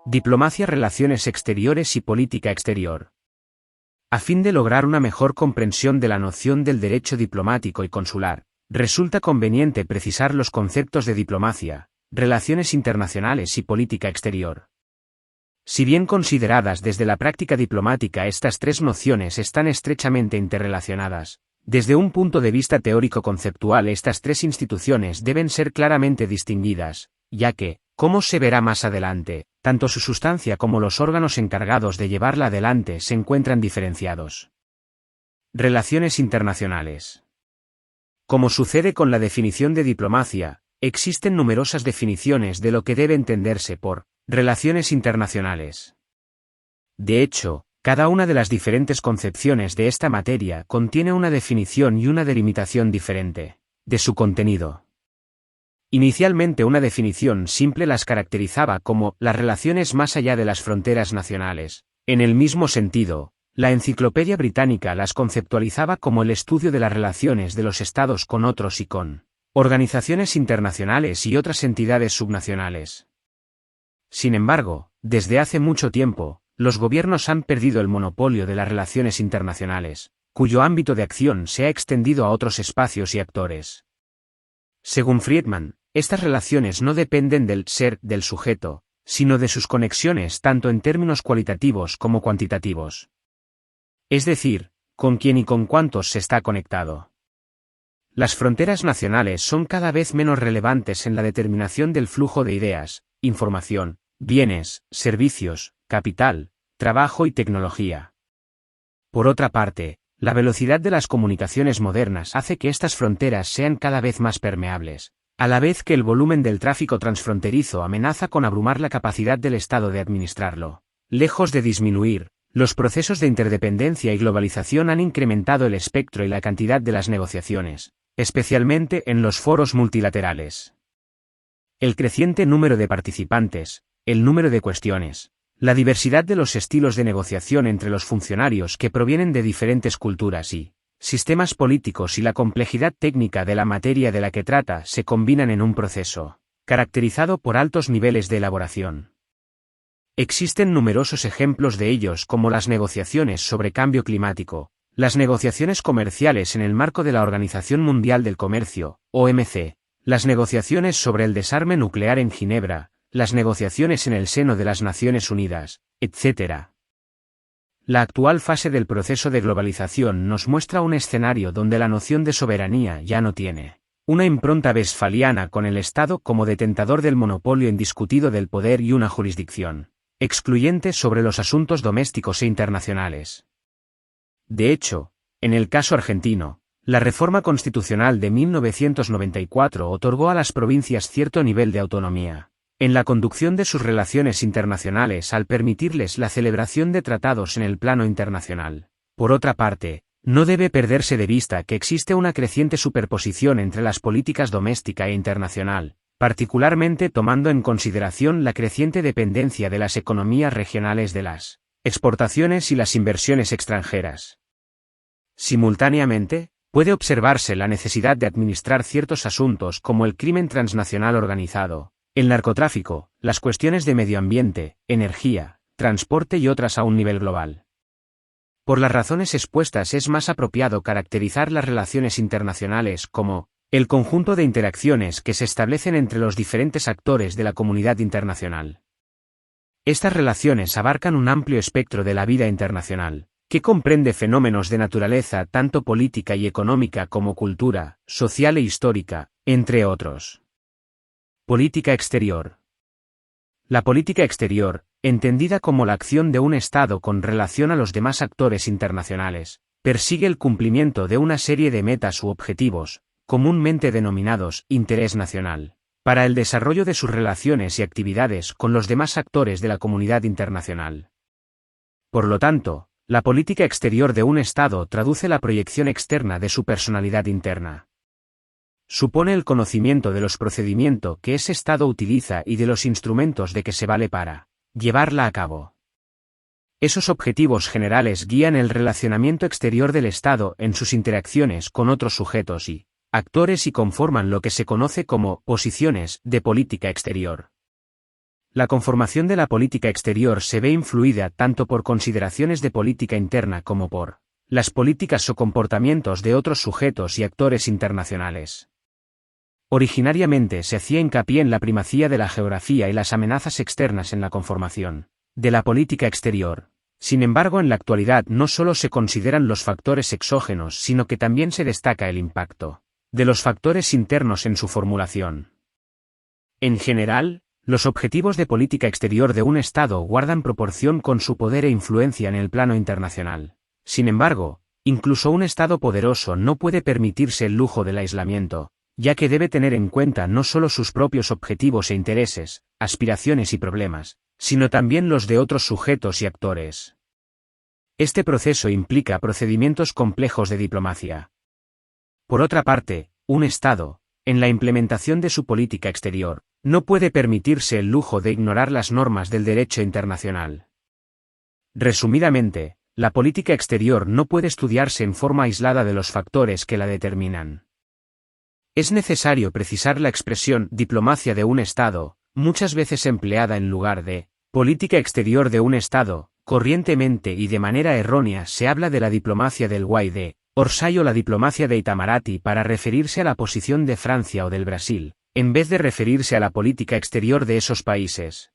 Diplomacia, relaciones exteriores y política exterior. A fin de lograr una mejor comprensión de la noción del derecho diplomático y consular, resulta conveniente precisar los conceptos de diplomacia, relaciones internacionales y política exterior. Si bien consideradas desde la práctica diplomática, estas tres nociones están estrechamente interrelacionadas. Desde un punto de vista teórico-conceptual, estas tres instituciones deben ser claramente distinguidas, ya que, como se verá más adelante, tanto su sustancia como los órganos encargados de llevarla adelante se encuentran diferenciados. Relaciones internacionales. Como sucede con la definición de diplomacia, existen numerosas definiciones de lo que debe entenderse por relaciones internacionales. De hecho, cada una de las diferentes concepciones de esta materia contiene una definición y una delimitación diferente de su contenido. Inicialmente, una definición simple las caracterizaba como las relaciones más allá de las fronteras nacionales. En el mismo sentido, la Enciclopedia Británica las conceptualizaba como el estudio de las relaciones de los estados con otros y con organizaciones internacionales y otras entidades subnacionales. Sin embargo, desde hace mucho tiempo, los gobiernos han perdido el monopolio de las relaciones internacionales, cuyo ámbito de acción se ha extendido a otros espacios y actores. Según Friedman, estas relaciones no dependen del ser del sujeto, sino de sus conexiones tanto en términos cualitativos como cuantitativos. Es decir, con quién y con cuántos se está conectado. Las fronteras nacionales son cada vez menos relevantes en la determinación del flujo de ideas, información, bienes, servicios, capital, trabajo y tecnología. Por otra parte, la velocidad de las comunicaciones modernas hace que estas fronteras sean cada vez más permeables, a la vez que el volumen del tráfico transfronterizo amenaza con abrumar la capacidad del Estado de administrarlo. Lejos de disminuir, los procesos de interdependencia y globalización han incrementado el espectro y la cantidad de las negociaciones, especialmente en los foros multilaterales. El creciente número de participantes, el número de cuestiones, la diversidad de los estilos de negociación entre los funcionarios que provienen de diferentes culturas y sistemas políticos y la complejidad técnica de la materia de la que trata se combinan en un proceso caracterizado por altos niveles de elaboración. Existen numerosos ejemplos de ellos, como las negociaciones sobre cambio climático, las negociaciones comerciales en el marco de la Organización Mundial del Comercio, OMC, las negociaciones sobre el desarme nuclear en Ginebra, las negociaciones en el seno de las Naciones Unidas, etc. La actual fase del proceso de globalización nos muestra un escenario donde la noción de soberanía ya no tiene una impronta westfaliana, con el Estado como detentador del monopolio indiscutido del poder y una jurisdicción excluyente sobre los asuntos domésticos e internacionales. De hecho, en el caso argentino, la reforma constitucional de 1994 otorgó a las provincias cierto nivel de autonomía en la conducción de sus relaciones internacionales al permitirles la celebración de tratados en el plano internacional. Por otra parte, no debe perderse de vista que existe una creciente superposición entre las políticas doméstica e internacional, particularmente tomando en consideración la creciente dependencia de las economías regionales de las exportaciones y las inversiones extranjeras. Simultáneamente, puede observarse la necesidad de administrar ciertos asuntos como el crimen transnacional organizado, el narcotráfico, las cuestiones de medio ambiente, energía, transporte y otras a un nivel global. Por las razones expuestas, es más apropiado caracterizar las relaciones internacionales como el conjunto de interacciones que se establecen entre los diferentes actores de la comunidad internacional. Estas relaciones abarcan un amplio espectro de la vida internacional, que comprende fenómenos de naturaleza tanto política y económica como cultura, social e histórica, entre otros. Política exterior. La política exterior, entendida como la acción de un Estado con relación a los demás actores internacionales, persigue el cumplimiento de una serie de metas u objetivos, comúnmente denominados interés nacional, para el desarrollo de sus relaciones y actividades con los demás actores de la comunidad internacional. Por lo tanto, la política exterior de un Estado traduce la proyección externa de su personalidad interna. Supone el conocimiento de los procedimientos que ese Estado utiliza y de los instrumentos de que se vale para llevarla a cabo. Esos objetivos generales guían el relacionamiento exterior del Estado en sus interacciones con otros sujetos y actores y conforman lo que se conoce como posiciones de política exterior. La conformación de la política exterior se ve influida tanto por consideraciones de política interna como por las políticas o comportamientos de otros sujetos y actores internacionales. Originariamente se hacía hincapié en la primacía de la geografía y las amenazas externas en la conformación de la política exterior. Sin embargo, en la actualidad no solo se consideran los factores exógenos, sino que también se destaca el impacto de los factores internos en su formulación. En general, los objetivos de política exterior de un Estado guardan proporción con su poder e influencia en el plano internacional. Sin embargo, incluso un Estado poderoso no puede permitirse el lujo del aislamiento, ya que debe tener en cuenta no solo sus propios objetivos e intereses, aspiraciones y problemas, sino también los de otros sujetos y actores. Este proceso implica procedimientos complejos de diplomacia. Por otra parte, un Estado, en la implementación de su política exterior, no puede permitirse el lujo de ignorar las normas del derecho internacional. Resumidamente, la política exterior no puede estudiarse en forma aislada de los factores que la determinan. Es necesario precisar la expresión diplomacia de un Estado, muchas veces empleada en lugar de política exterior de un Estado. Corrientemente y de manera errónea se habla de la diplomacia del Guay de Orsay o la diplomacia de Itamaraty para referirse a la posición de Francia o del Brasil, en vez de referirse a la política exterior de esos países.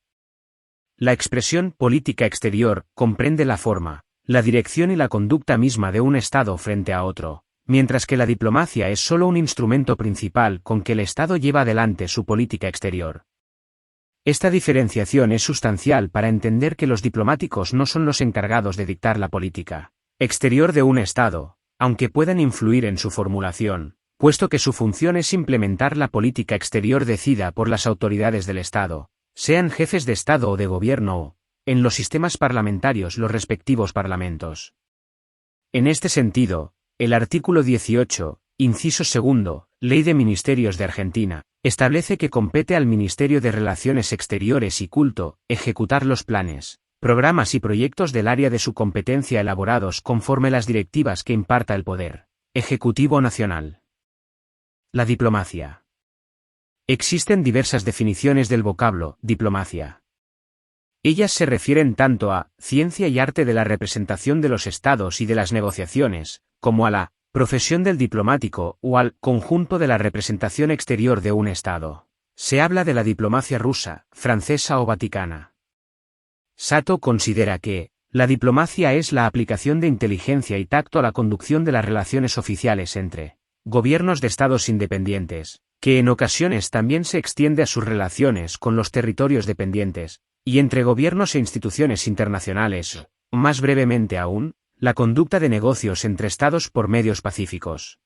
La expresión política exterior comprende la forma, la dirección y la conducta misma de un Estado frente a otro, mientras que la diplomacia es solo un instrumento principal con que el Estado lleva adelante su política exterior. Esta diferenciación es sustancial para entender que los diplomáticos no son los encargados de dictar la política exterior de un Estado, aunque puedan influir en su formulación, puesto que su función es implementar la política exterior decidida por las autoridades del Estado, sean jefes de Estado o de gobierno o, en los sistemas parlamentarios, los respectivos parlamentos. En este sentido, el artículo 18, inciso segundo, Ley de Ministerios de Argentina, establece que compete al Ministerio de Relaciones Exteriores y Culto ejecutar los planes, programas y proyectos del área de su competencia elaborados conforme las directivas que imparta el Poder Ejecutivo Nacional. La diplomacia. Existen diversas definiciones del vocablo diplomacia. Ellas se refieren tanto a ciencia y arte de la representación de los estados y de las negociaciones, como a la profesión del diplomático o al conjunto de la representación exterior de un Estado. Se habla de la diplomacia rusa, francesa o vaticana. Sato considera que la diplomacia es la aplicación de inteligencia y tacto a la conducción de las relaciones oficiales entre gobiernos de estados independientes, que en ocasiones también se extiende a sus relaciones con los territorios dependientes, y entre gobiernos e instituciones internacionales, o más brevemente aún, la conducta de negocios entre estados por medios pacíficos.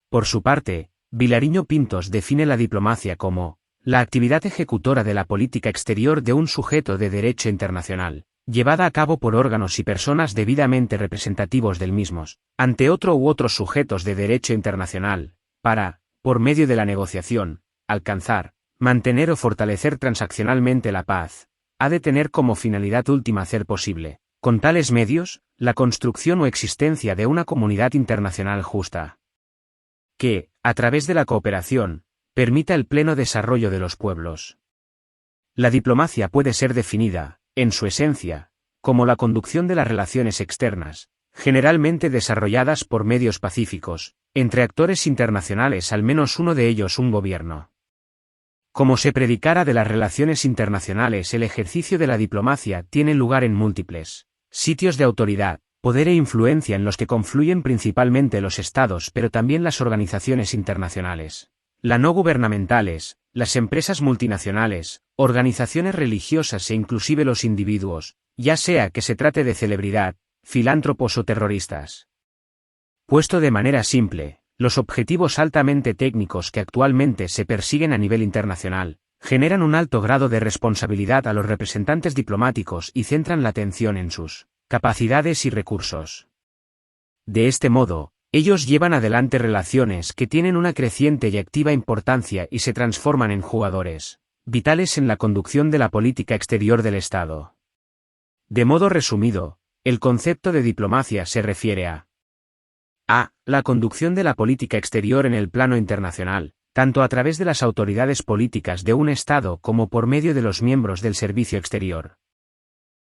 Por su parte, Vilariño Pintos define la diplomacia como la actividad ejecutora de la política exterior de un sujeto de derecho internacional, llevada a cabo por órganos y personas debidamente representativos del mismos, ante otro u otros sujetos de derecho internacional, para, por medio de la negociación, alcanzar, mantener o fortalecer transaccionalmente la paz. Ha de tener como finalidad última hacer posible, con tales medios, la construcción o existencia de una comunidad internacional justa, que, a través de la cooperación, permita el pleno desarrollo de los pueblos. La diplomacia puede ser definida, en su esencia, como la conducción de las relaciones externas, generalmente desarrolladas por medios pacíficos, entre actores internacionales, al menos uno de ellos un gobierno. Como se predicara de las relaciones internacionales, el ejercicio de la diplomacia tiene lugar en múltiples sitios de autoridad, poder e influencia en los que confluyen principalmente los estados, pero también las organizaciones internacionales, las no gubernamentales, las empresas multinacionales, organizaciones religiosas e inclusive los individuos, ya sea que se trate de celebridad, filántropos o terroristas. Puesto de manera simple, los objetivos altamente técnicos que actualmente se persiguen a nivel internacional, generan un alto grado de responsabilidad a los representantes diplomáticos y centran la atención en sus capacidades y recursos. De este modo, ellos llevan adelante relaciones que tienen una creciente y activa importancia y se transforman en jugadores vitales en la conducción de la política exterior del Estado. De modo resumido, el concepto de diplomacia se refiere a la conducción de la política exterior en el plano internacional, tanto a través de las autoridades políticas de un Estado como por medio de los miembros del servicio exterior.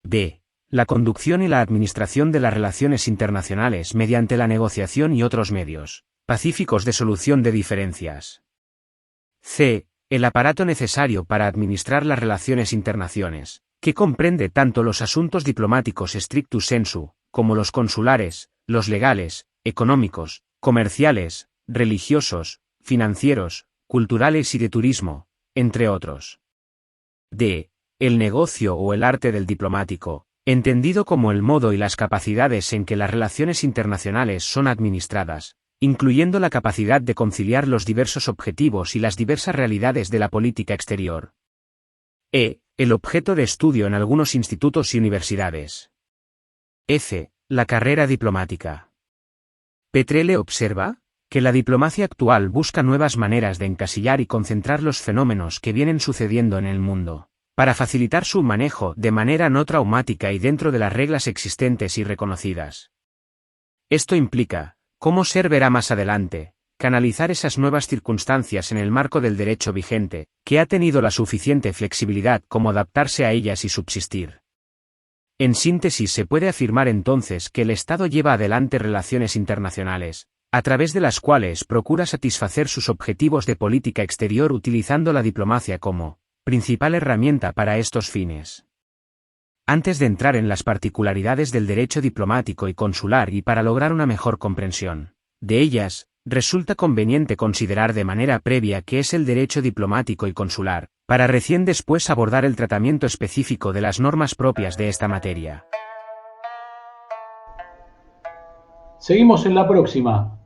D. La conducción y la administración de las relaciones internacionales mediante la negociación y otros medios pacíficos de solución de diferencias. C. El aparato necesario para administrar las relaciones internacionales, que comprende tanto los asuntos diplomáticos strictu sensu, como los consulares, los legales, económicos, comerciales, religiosos, financieros, culturales y de turismo, entre otros. D. El negocio o el arte del diplomático, entendido como el modo y las capacidades en que las relaciones internacionales son administradas, incluyendo la capacidad de conciliar los diversos objetivos y las diversas realidades de la política exterior. E. El objeto de estudio en algunos institutos y universidades. F. La carrera diplomática. Petrelle observa que la diplomacia actual busca nuevas maneras de encasillar y concentrar los fenómenos que vienen sucediendo en el mundo, para facilitar su manejo de manera no traumática y dentro de las reglas existentes y reconocidas. Esto implica, como Ser verá más adelante, canalizar esas nuevas circunstancias en el marco del derecho vigente, que ha tenido la suficiente flexibilidad como adaptarse a ellas y subsistir. En síntesis, se puede afirmar entonces que el Estado lleva adelante relaciones internacionales, a través de las cuales procura satisfacer sus objetivos de política exterior utilizando la diplomacia como principal herramienta para estos fines. Antes de entrar en las particularidades del derecho diplomático y consular y para lograr una mejor comprensión de ellas, resulta conveniente considerar de manera previa qué es el derecho diplomático y consular, para recién después abordar el tratamiento específico de las normas propias de esta materia. Seguimos en la próxima.